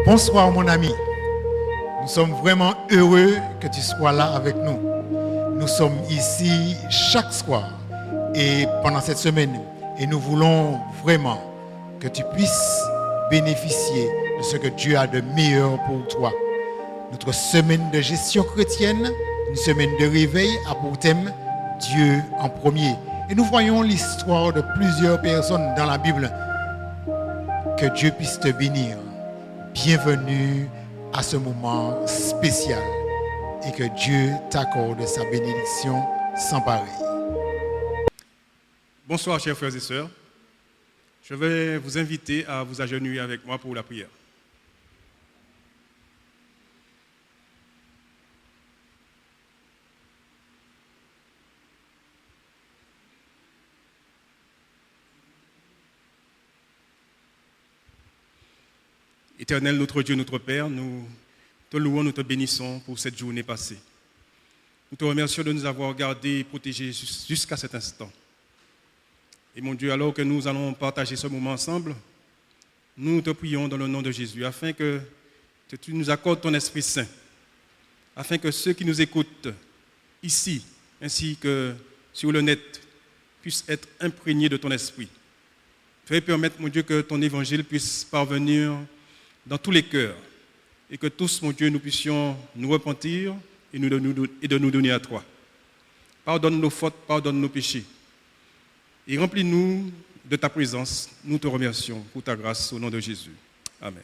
Bonsoir mon ami. Nous sommes vraiment heureux que tu sois là avec nous. Nous sommes ici chaque soir et pendant cette semaine et nous voulons vraiment que tu puisses bénéficier de ce que Dieu a de meilleur pour toi. Notre semaine de gestion chrétienne, une semaine de réveil a pour thème Dieu en premier. Et nous voyons l'histoire de plusieurs personnes dans la Bible. Que Dieu puisse te bénir. Bienvenue à ce moment spécial et que Dieu t'accorde sa bénédiction sans pareil. Bonsoir chers frères et sœurs. Je vais vous inviter à vous agenouiller avec moi pour la prière. Éternel, notre Dieu, notre Père, nous te louons, nous te bénissons pour cette journée passée. Nous te remercions de nous avoir gardés et protégés jusqu'à cet instant. Et mon Dieu, alors que nous allons partager ce moment ensemble, nous te prions dans le nom de Jésus, afin que tu nous accordes ton Esprit Saint, afin que ceux qui nous écoutent ici, ainsi que sur le net, puissent être imprégnés de ton Esprit. Fais permettre, mon Dieu, que ton évangile puisse parvenir dans tous les cœurs, et que tous, mon Dieu, nous puissions nous repentir et de nous donner à toi. Pardonne nos fautes, pardonne nos péchés, et remplis-nous de ta présence. Nous te remercions pour ta grâce au nom de Jésus. Amen.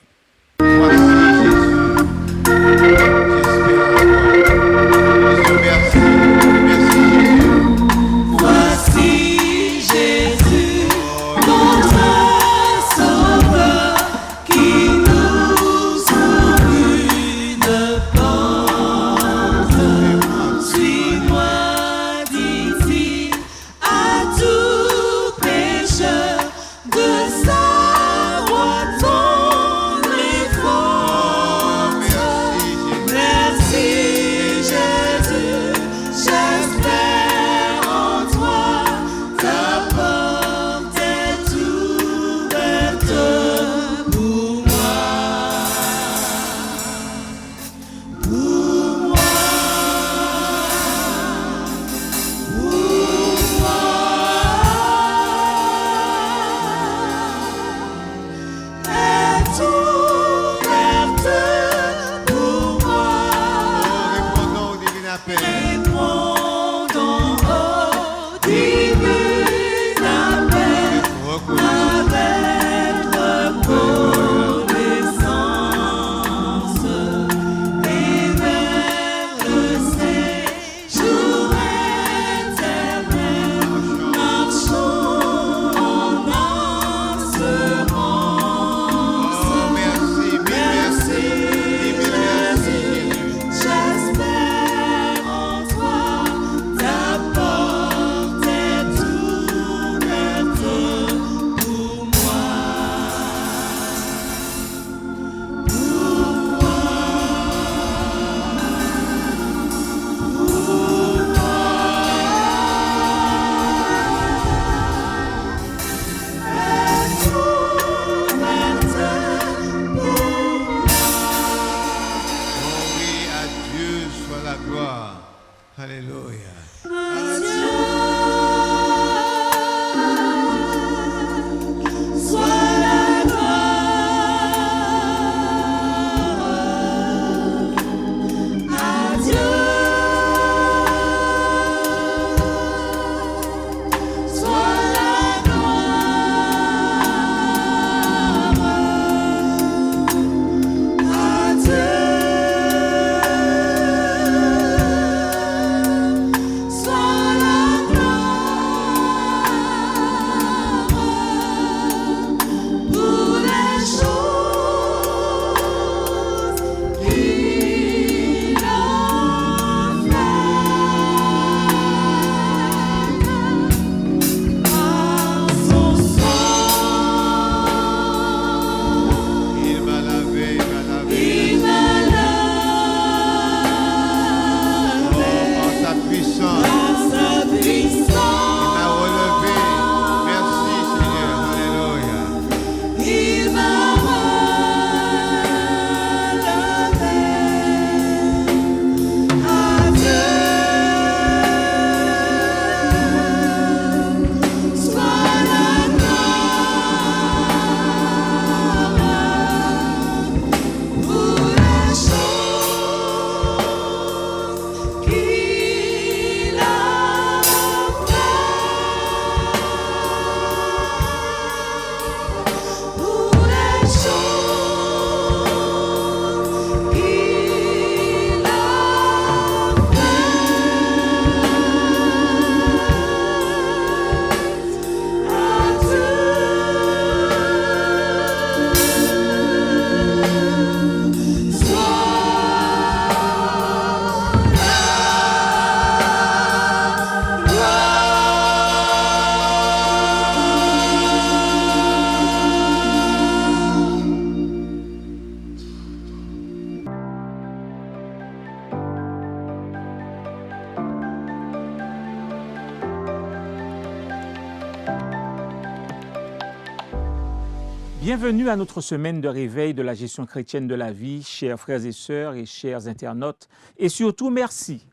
Bienvenue à notre semaine de réveil de la gestion chrétienne de la vie, chers frères et sœurs et chers internautes, et surtout merci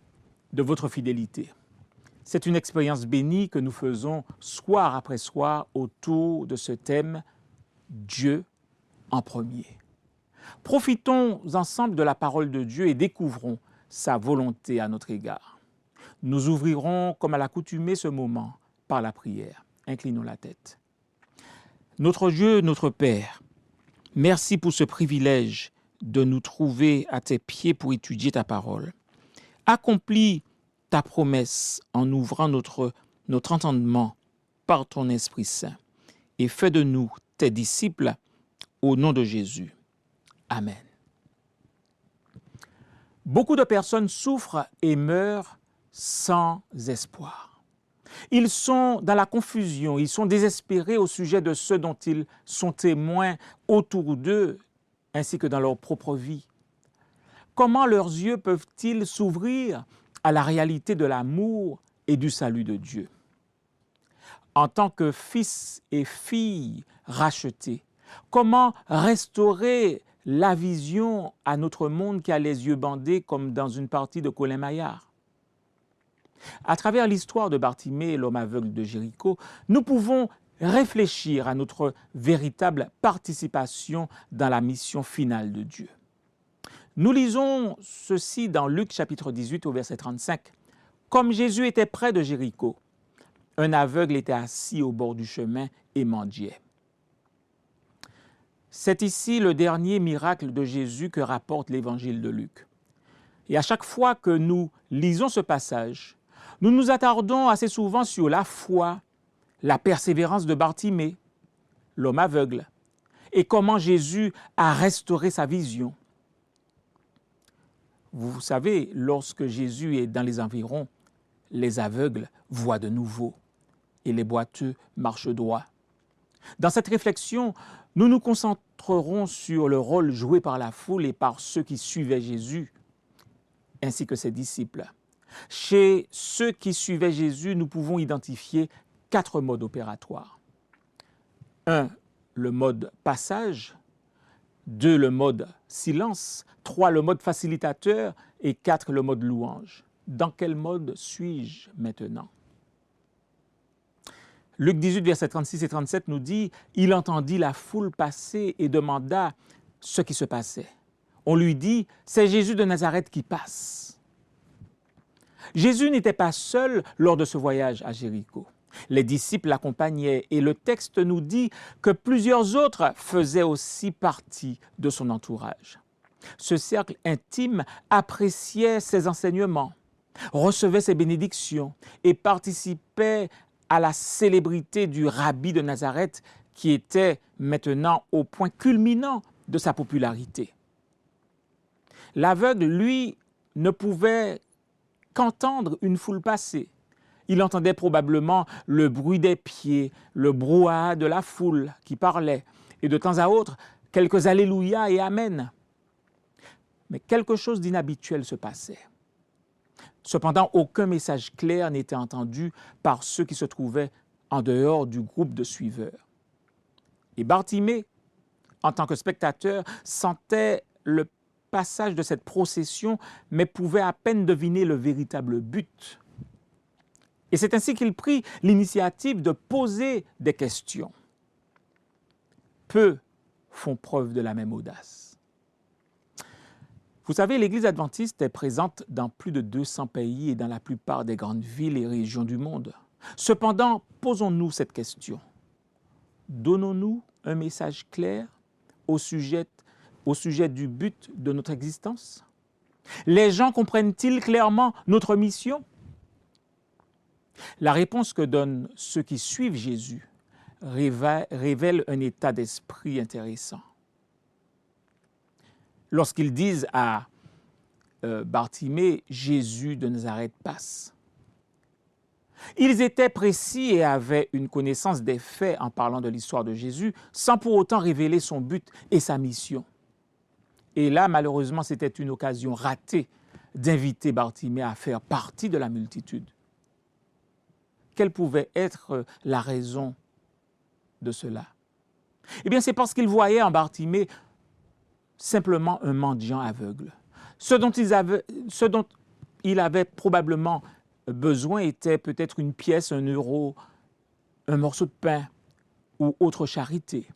de votre fidélité. C'est une expérience bénie que nous faisons soir après soir autour de ce thème « Dieu en premier ». Profitons ensemble de la parole de Dieu et découvrons sa volonté à notre égard. Nous ouvrirons, comme à l'accoutumée, ce moment par la prière. Inclinons la tête. Notre Dieu, notre Père, merci pour ce privilège de nous trouver à tes pieds pour étudier ta parole. Accomplis ta promesse en ouvrant notre entendement par ton Esprit Saint et fais de nous tes disciples au nom de Jésus. Amen. Beaucoup de personnes souffrent et meurent sans espoir. Ils sont dans la confusion, ils sont désespérés au sujet de ce dont ils sont témoins autour d'eux, ainsi que dans leur propre vie. Comment leurs yeux peuvent-ils s'ouvrir à la réalité de l'amour et du salut de Dieu? En tant que fils et filles rachetés, comment restaurer la vision à notre monde qui a les yeux bandés comme dans une partie de Colin Maillard? À travers l'histoire de Bartimée, l'homme aveugle de Jéricho, nous pouvons réfléchir à notre véritable participation dans la mission finale de Dieu. Nous lisons ceci dans Luc chapitre 18 au verset 35. « Comme Jésus était près de Jéricho, un aveugle était assis au bord du chemin et mendiait. » C'est ici le dernier miracle de Jésus que rapporte l'évangile de Luc. Et à chaque fois que nous lisons ce passage, nous nous attardons assez souvent sur la foi, la persévérance de Bartimée, l'homme aveugle, et comment Jésus a restauré sa vision. Vous savez, lorsque Jésus est dans les environs, les aveugles voient de nouveau et les boiteux marchent droit. Dans cette réflexion, nous nous concentrerons sur le rôle joué par la foule et par ceux qui suivaient Jésus, ainsi que ses disciples. Chez ceux qui suivaient Jésus, nous pouvons identifier 4 modes opératoires. 1, le mode passage. 2, le mode silence. 3, le mode facilitateur. Et 4, le mode louange. Dans quel mode suis-je maintenant? Luc 18, versets 36 et 37 nous dit « Il entendit la foule passer et demanda ce qui se passait. On lui dit « C'est Jésus de Nazareth qui passe. » Jésus n'était pas seul lors de ce voyage à Jéricho. Les disciples l'accompagnaient et le texte nous dit que plusieurs autres faisaient aussi partie de son entourage. Ce cercle intime appréciait ses enseignements, recevait ses bénédictions et participait à la célébrité du rabbi de Nazareth qui était maintenant au point culminant de sa popularité. L'aveugle, lui, ne pouvait qu'entendre une foule passer. Il entendait probablement le bruit des pieds, le brouhaha de la foule qui parlait, et de temps à autre, quelques alléluia et amen. Mais quelque chose d'inhabituel se passait. Cependant, aucun message clair n'était entendu par ceux qui se trouvaient en dehors du groupe de suiveurs. Et Bartimée, en tant que spectateur, sentait le passage de cette procession, mais pouvait à peine deviner le véritable but. Et c'est ainsi qu'il prit l'initiative de poser des questions. Peu font preuve de la même audace. Vous savez, l'Église adventiste est présente dans plus de 200 pays et dans la plupart des grandes villes et régions du monde. Cependant, posons-nous cette question. Donnons-nous un message clair au sujet du but de notre existence? Les gens comprennent-ils clairement notre mission? La réponse que donnent ceux qui suivent Jésus révèle un état d'esprit intéressant. Lorsqu'ils disent à Bartimée, « Jésus de Nazareth passe », ils étaient précis et avaient une connaissance des faits en parlant de l'histoire de Jésus, sans pour autant révéler son but et sa mission. Et là, malheureusement, c'était une occasion ratée d'inviter Bartimée à faire partie de la multitude. Quelle pouvait être la raison de cela? Eh bien, c'est parce qu'ils voyaient en Bartimée simplement un mendiant aveugle. Ce dont il avait probablement besoin était peut-être une pièce, 1 euro, un morceau de pain ou autre charité.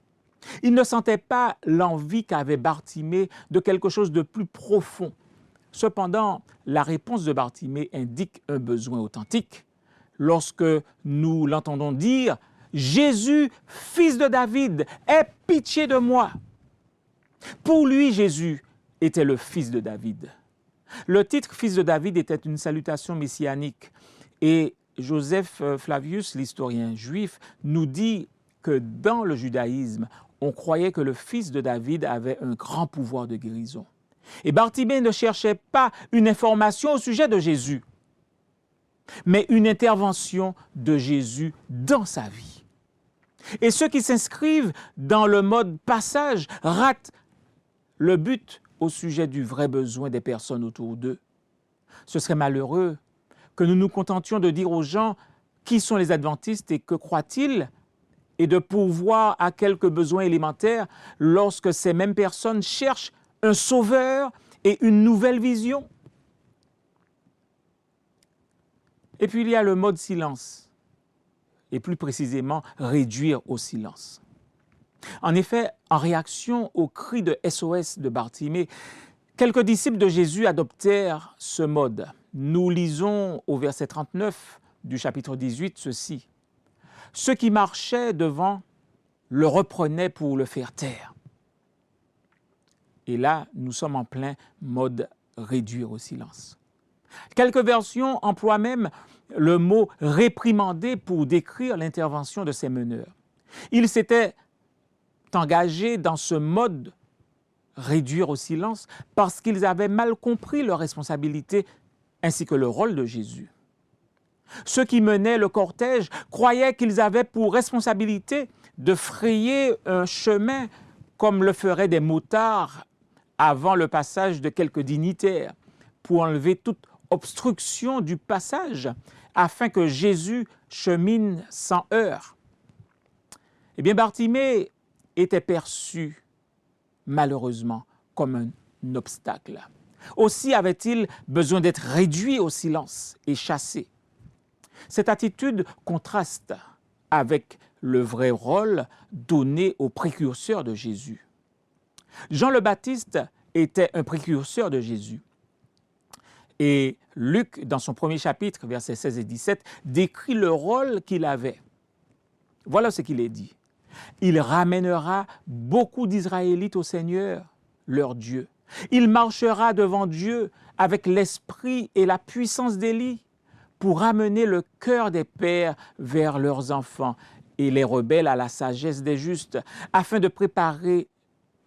Il ne sentait pas l'envie qu'avait Bartimée de quelque chose de plus profond. Cependant, la réponse de Bartimée indique un besoin authentique. Lorsque nous l'entendons dire « Jésus, fils de David, aie pitié de moi ». Pour lui, Jésus était le fils de David. Le titre « fils de David » était une salutation messianique et Joseph Flavius, l'historien juif, nous dit que dans le judaïsme, on croyait que le fils de David avait un grand pouvoir de guérison. Et Bartimée ne cherchait pas une information au sujet de Jésus, mais une intervention de Jésus dans sa vie. Et ceux qui s'inscrivent dans le mode passage ratent le but au sujet du vrai besoin des personnes autour d'eux. Ce serait malheureux que nous nous contentions de dire aux gens qui sont les adventistes et que croient-ils et de pourvoir à quelques besoins élémentaires lorsque ces mêmes personnes cherchent un sauveur et une nouvelle vision. Et puis il y a le mode silence, et plus précisément réduire au silence. En effet, en réaction au cri de SOS de Bartimée, quelques disciples de Jésus adoptèrent ce mode. Nous lisons au verset 39 du chapitre 18 ceci. « Ceux qui marchaient devant le reprenaient pour le faire taire. » Et là, nous sommes en plein mode réduire au silence. Quelques versions emploient même le mot « réprimander » pour décrire l'intervention de ces meneurs. Ils s'étaient engagés dans ce mode réduire au silence parce qu'ils avaient mal compris leur responsabilité ainsi que le rôle de Jésus. Ceux qui menaient le cortège croyaient qu'ils avaient pour responsabilité de frayer un chemin comme le feraient des motards avant le passage de quelques dignitaires, pour enlever toute obstruction du passage afin que Jésus chemine sans heurts. Eh bien, Bartimée était perçu, malheureusement, comme un obstacle. Aussi avait-il besoin d'être réduit au silence et chassé. Cette attitude contraste avec le vrai rôle donné aux précurseurs de Jésus. Jean le Baptiste était un précurseur de Jésus. Et Luc, dans son premier chapitre, versets 16 et 17, décrit le rôle qu'il avait. Voilà ce qu'il est dit. « Il ramènera beaucoup d'Israélites au Seigneur, leur Dieu. Il marchera devant Dieu avec l'esprit et la puissance d'Élie pour ramener le cœur des pères vers leurs enfants et les rebelles à la sagesse des justes, afin de préparer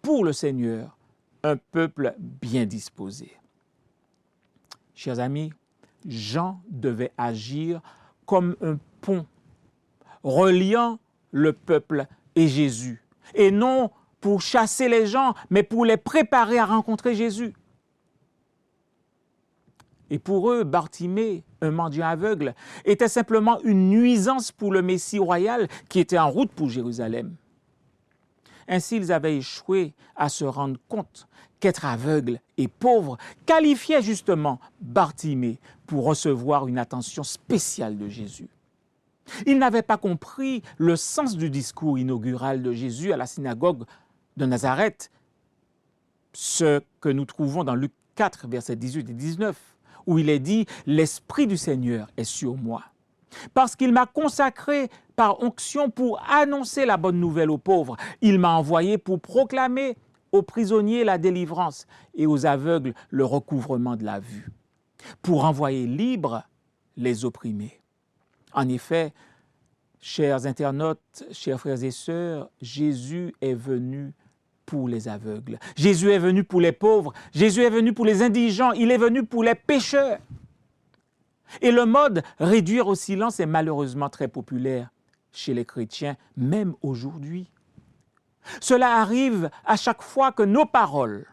pour le Seigneur un peuple bien disposé. » Chers amis, Jean devait agir comme un pont reliant le peuple et Jésus, et non pour chasser les gens, mais pour les préparer à rencontrer Jésus. Et pour eux, Bartimée, un mendiant aveugle, était simplement une nuisance pour le Messie royal qui était en route pour Jérusalem. Ainsi, ils avaient échoué à se rendre compte qu'être aveugle et pauvre qualifiait justement Bartimée pour recevoir une attention spéciale de Jésus. Ils n'avaient pas compris le sens du discours inaugural de Jésus à la synagogue de Nazareth, ce que nous trouvons dans Luc 4, versets 18 et 19, où il est dit « L'Esprit du Seigneur est sur moi, parce qu'il m'a consacré par onction pour annoncer la bonne nouvelle aux pauvres. Il m'a envoyé pour proclamer aux prisonniers la délivrance et aux aveugles le recouvrement de la vue, pour envoyer libres les opprimés. » En effet, chers internautes, chers frères et sœurs, Jésus est venu pour les aveugles. Jésus est venu pour les pauvres. Jésus est venu pour les indigents. Il est venu pour les pécheurs. Et le mode réduire au silence est malheureusement très populaire chez les chrétiens, même aujourd'hui. Cela arrive à chaque fois que nos paroles,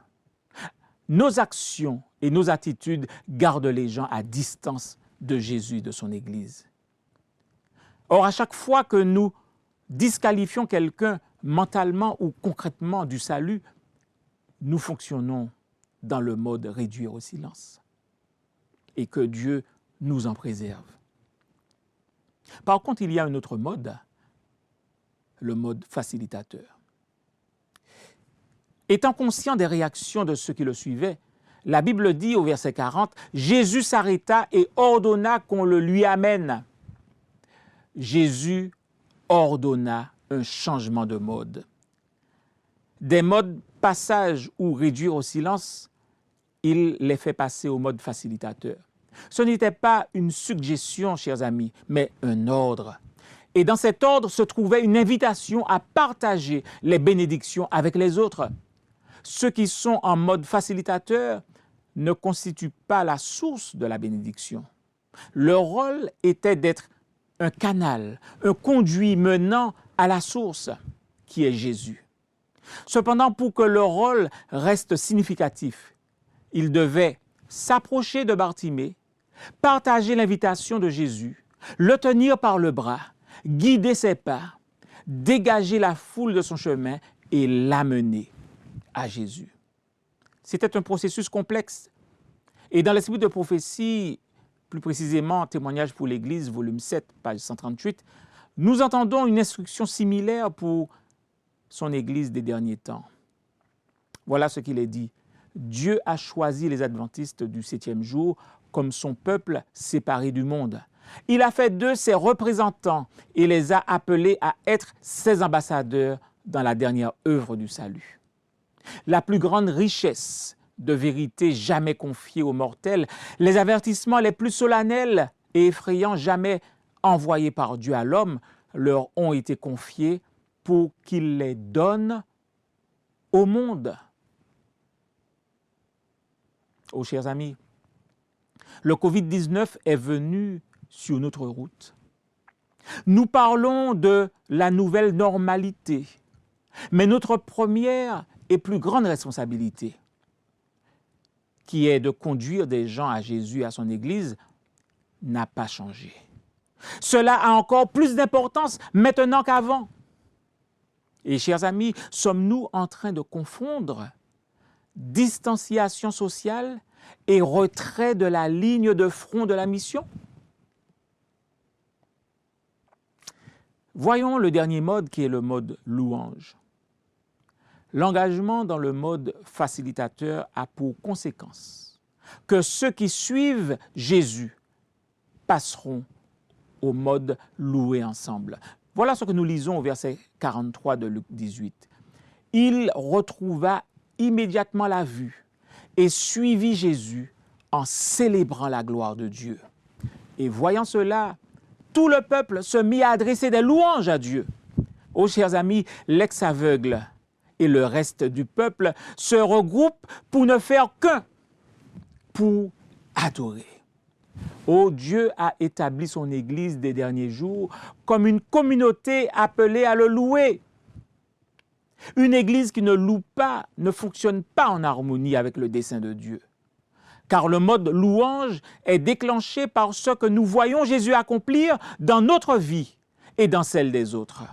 nos actions et nos attitudes gardent les gens à distance de Jésus et de son Église. Or, à chaque fois que nous disqualifions quelqu'un mentalement ou concrètement du salut, nous fonctionnons dans le mode réduire au silence. Et que Dieu nous en préserve. Par contre, il y a un autre mode, le mode facilitateur. Étant conscient des réactions de ceux qui le suivaient, la Bible dit au verset 40, « Jésus s'arrêta et ordonna qu'on le lui amène. » Jésus ordonna un changement de mode. Des modes passage ou réduire au silence, il les fait passer au mode facilitateur. Ce n'était pas une suggestion, chers amis, mais un ordre. Et dans cet ordre se trouvait une invitation à partager les bénédictions avec les autres. Ceux qui sont en mode facilitateur ne constituent pas la source de la bénédiction. Leur rôle était d'être un canal, un conduit menant à la source, qui est Jésus. Cependant, pour que leur rôle reste significatif, ils devaient s'approcher de Bartimée, partager l'invitation de Jésus, le tenir par le bras, guider ses pas, dégager la foule de son chemin et l'amener à Jésus. C'était un processus complexe. Et dans l'esprit de prophétie, plus précisément Témoignage pour l'Église, volume 7, page 138, nous entendons une instruction similaire pour son Église des derniers temps. Voilà ce qu'il est dit. Dieu a choisi les adventistes du 7e jour comme son peuple séparé du monde. Il a fait d'eux ses représentants et les a appelés à être ses ambassadeurs dans la dernière œuvre du salut. La plus grande richesse de vérité jamais confiée aux mortels, les avertissements les plus solennels et effrayants jamais envoyés par Dieu à l'homme leur ont été confiés pour qu'il les donne au monde. Oh, chers amis, le Covid-19 est venu sur notre route. Nous parlons de la nouvelle normalité, mais notre première et plus grande responsabilité, qui est de conduire des gens à Jésus et à son Église, n'a pas changé. Cela a encore plus d'importance maintenant qu'avant. Et chers amis, sommes-nous en train de confondre distanciation sociale et retrait de la ligne de front de la mission? Voyons le dernier mode qui est le mode louange. L'engagement dans le mode facilitateur a pour conséquence que ceux qui suivent Jésus passeront au mode louer ensemble. Voilà ce que nous lisons au verset 43 de Luc 18. Il retrouva immédiatement la vue et suivit Jésus en célébrant la gloire de Dieu. Et voyant cela, tout le peuple se mit à adresser des louanges à Dieu. Oh, chers amis, l'ex-aveugle et le reste du peuple se regroupent pour ne faire qu'un, pour adorer. Oh, Dieu a établi son Église des derniers jours comme une communauté appelée à le louer. Une Église qui ne loue pas ne fonctionne pas en harmonie avec le dessein de Dieu. Car le mode louange est déclenché par ce que nous voyons Jésus accomplir dans notre vie et dans celle des autres.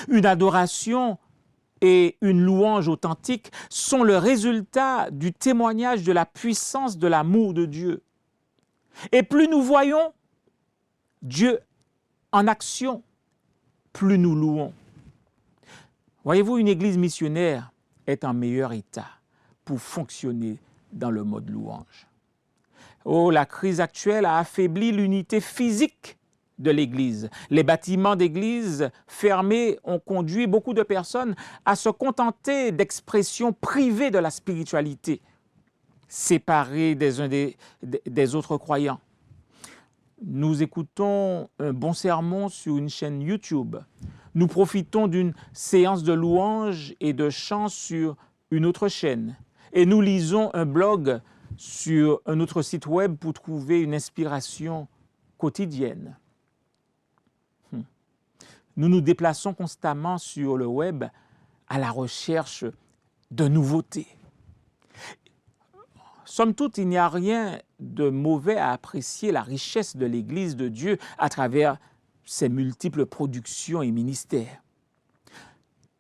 Une adoration et une louange authentique sont le résultat du témoignage de la puissance de l'amour de Dieu. Et plus nous voyons Dieu en action, plus nous louons. Voyez-vous, une église missionnaire est en meilleur état pour fonctionner dans le mode louange. Oh, la crise actuelle a affaibli l'unité physique de l'Église. Les bâtiments d'église fermés ont conduit beaucoup de personnes à se contenter d'expressions privées de la spiritualité, séparées des uns des autres croyants. Nous écoutons un bon sermon sur une chaîne YouTube. Nous profitons d'une séance de louange et de chant sur une autre chaîne. Et nous lisons un blog sur un autre site web pour trouver une inspiration quotidienne. Nous nous déplaçons constamment sur le web à la recherche de nouveautés. Somme toute, il n'y a rien de mauvais à apprécier la richesse de l'Église de Dieu à travers ses multiples productions et ministères.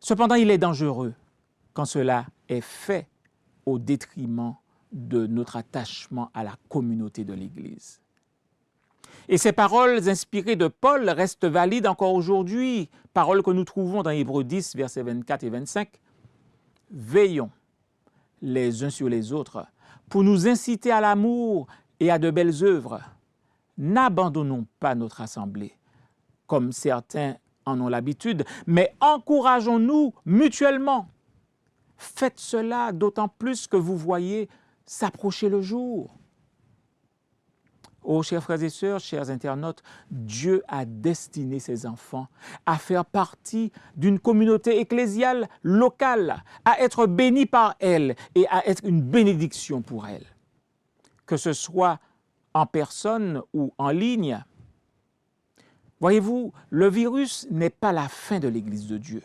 Cependant, il est dangereux quand cela est fait au détriment de notre attachement à la communauté de l'Église. Et ces paroles inspirées de Paul restent valides encore aujourd'hui, paroles que nous trouvons dans Hébreux 10, versets 24 et 25. Veillons les uns sur les autres pour nous inciter à l'amour et à de belles œuvres. N'abandonnons pas notre assemblée, comme certains en ont l'habitude, mais encourageons-nous mutuellement. Faites cela d'autant plus que vous voyez s'approcher le jour. Oh, chers frères et sœurs, chers internautes, Dieu a destiné ses enfants à faire partie d'une communauté ecclésiale locale, à être bénis par elle et à être une bénédiction pour elle. Que ce soit en personne ou en ligne. Voyez-vous, le virus n'est pas la fin de l'Église de Dieu.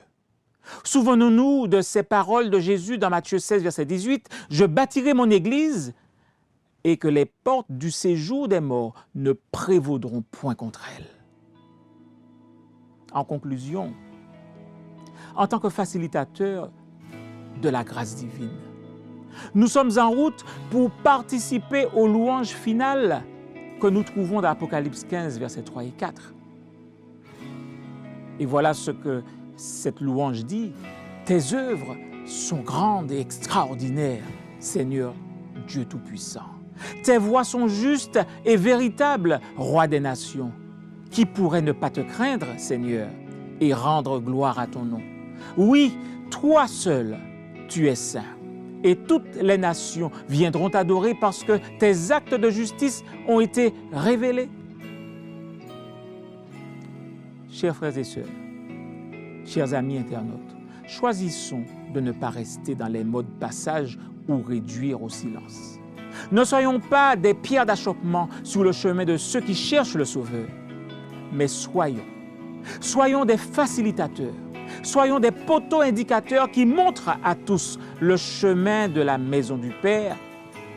Souvenons-nous de ces paroles de Jésus dans Matthieu 16, verset 18, « Je bâtirai mon Église et que les portes du séjour des morts ne prévaudront point contre elle. » En conclusion, en tant que facilitateur de la grâce divine, nous sommes en route pour participer aux louanges finales que nous trouvons dans Apocalypse 15, versets 3 et 4. Et voilà ce que cette louange dit. « Tes œuvres sont grandes et extraordinaires, Seigneur Dieu Tout-Puissant. Tes voies sont justes et véritables, Roi des nations. Qui pourrait ne pas te craindre, Seigneur, et rendre gloire à ton nom? Oui, toi seul, tu es saint. Et toutes les nations viendront t'adorer parce que tes actes de justice ont été révélés. » Chers frères et sœurs, chers amis internautes, choisissons de ne pas rester dans les modes passage ou réduire au silence. Ne soyons pas des pierres d'achoppement sur le chemin de ceux qui cherchent le Sauveur, mais soyons des facilitateurs, soyons des poteaux indicateurs qui montrent à tous le chemin de la maison du Père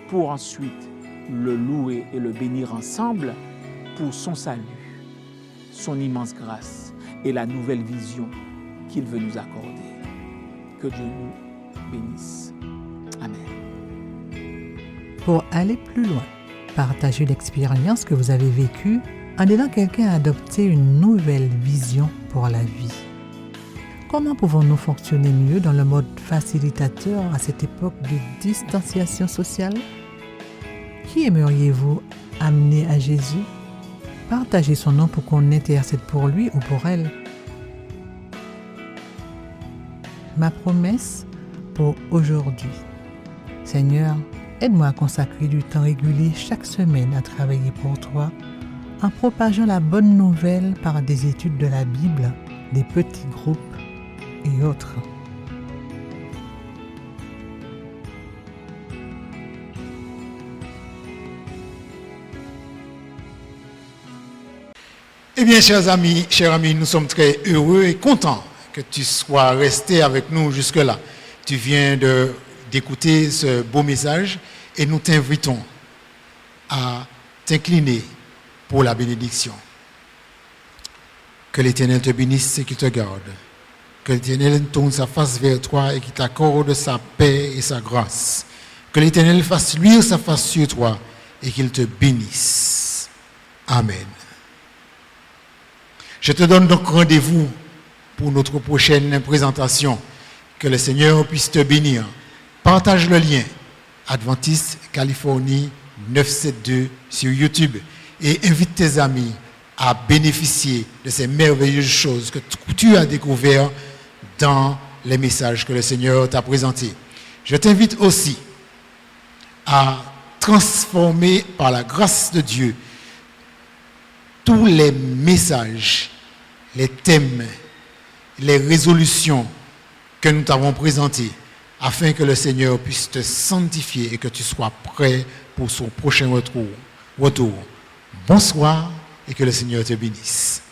pour ensuite le louer et le bénir ensemble pour son salut, son immense grâce et la nouvelle vision qu'il veut nous accorder. Que Dieu nous bénisse. Amen. Pour aller plus loin, partagez l'expérience que vous avez vécue en aidant quelqu'un à adopter une nouvelle vision pour la vie. Comment pouvons-nous fonctionner mieux dans le mode facilitateur à cette époque de distanciation sociale? Qui aimeriez-vous amener à Jésus? Partagez son nom pour qu'on intercède pour lui ou pour elle. Ma promesse pour aujourd'hui. Seigneur, aide-moi à consacrer du temps régulier chaque semaine à travailler pour toi en propageant la bonne nouvelle par des études de la Bible, des petits groupes et autres. Eh bien, chers amis, nous sommes très heureux et contents que tu sois resté avec nous jusque-là. Tu viens d'écouter ce beau message et nous t'invitons à t'incliner pour la bénédiction. Que l'Éternel te bénisse et qu'il te garde. Que l'Éternel tourne sa face vers toi et qu'il t'accorde sa paix et sa grâce. Que l'Éternel fasse luire sa face sur toi et qu'il te bénisse. Amen. Je te donne donc rendez-vous pour notre prochaine présentation. Que le Seigneur puisse te bénir. Partage le lien Adventiste Californie 972 sur YouTube et invite tes amis à bénéficier de ces merveilleuses choses que tu as découvertes dans les messages que le Seigneur t'a présentés. Je t'invite aussi à transformer par la grâce de Dieu tous les messages, les thèmes, les résolutions que nous t'avons présentées afin que le Seigneur puisse te sanctifier et que tu sois prêt pour son prochain retour. Bonsoir et que le Seigneur te bénisse.